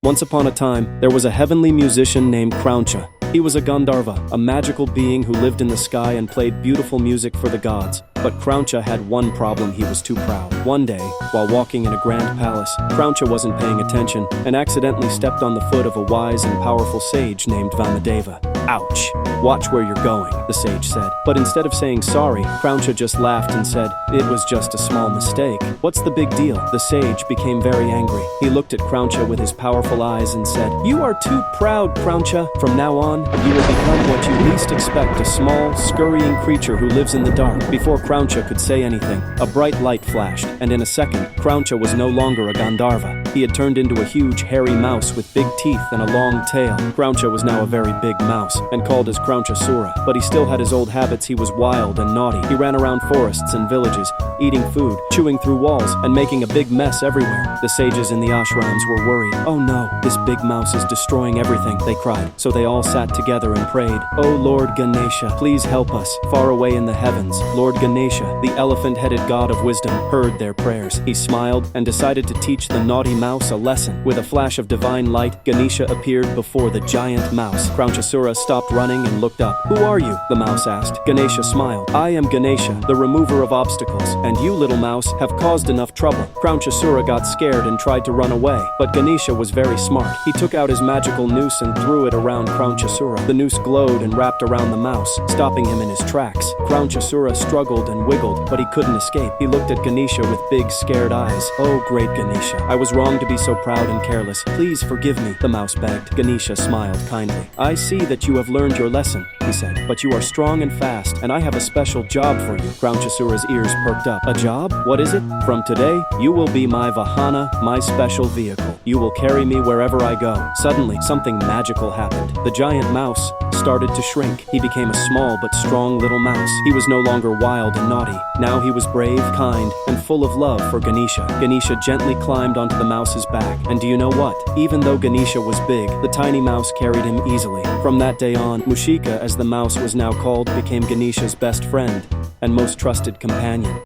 Once upon a time, there was a heavenly musician named Krauncha. He was a Gandharva, a magical being who lived in the sky and played beautiful music for the gods. But Krauncha had one problem: he was too proud. One day, while walking in a grand palace, Krauncha wasn't paying attention and accidentally stepped on the foot of a wise and powerful sage named Vamadeva. "Ouch! Watch where you're going," the sage said. But instead of saying sorry, Krauncha just laughed and said, "It was just a small mistake. What's the big deal?" The sage became very angry. He looked at Krauncha with his powerful eyes and said, "You are too proud, Krauncha. From now on, you will become what you least expect, a small, scurrying creature who lives in the dark." Before Krauncha could say anything, a bright light flashed, and in a second, Krauncha was no longer a Gandharva. He had turned into a huge, hairy mouse with big teeth and a long tail. Krauncha was now a very big mouse, and called as Kraunchasura. But he still had his old habits. He was wild and naughty. He ran around forests and villages, eating food, chewing through walls, and making a big mess everywhere. The sages in the ashrams were worried. "Oh no, this big mouse is destroying everything," they cried. So they all sat together and prayed, "Oh Lord Ganesha, please help us." Far away in the heavens, Lord Ganesha, the elephant-headed god of wisdom, heard their prayers. He smiled and decided to teach the naughty mouse a lesson. With a flash of divine light, Ganesha appeared before the giant mouse. Kraunchasura stopped running and looked up. "Who are you?" the mouse asked. Ganesha smiled. "I am Ganesha, the remover of obstacles, and you, little mouse, have caused enough trouble." Kraunchasura got scared and tried to run away, but Ganesha was very smart. He took out his magical noose and threw it around Kraunchasura. The noose glowed and wrapped around the mouse, stopping him in his tracks. Kraunchasura struggled and wiggled, but he couldn't escape. He looked at Ganesha with big, scared eyes. "Oh, great Ganesha, I was wrong to be so proud and careless. Please forgive me," the mouse begged. Ganesha smiled kindly. "I see that you have learned your lesson," he said, "but you are strong and fast, and I have a special job for you." Kraunchasura's ears perked up. "A job? What is it?" "From today, you will be my Vahana, my special vehicle. You will carry me wherever I go." Suddenly, something magical happened. The giant mouse started to shrink. He became a small but strong little mouse. He was no longer wild and naughty. Now he was brave, kind, and full of love for Ganesha. Ganesha gently climbed onto the mouse's back, and do you know what? Even though Ganesha was big, the tiny mouse carried him easily. From that day on, Mushika, as the mouse was now called, became Ganesha's best friend and most trusted companion.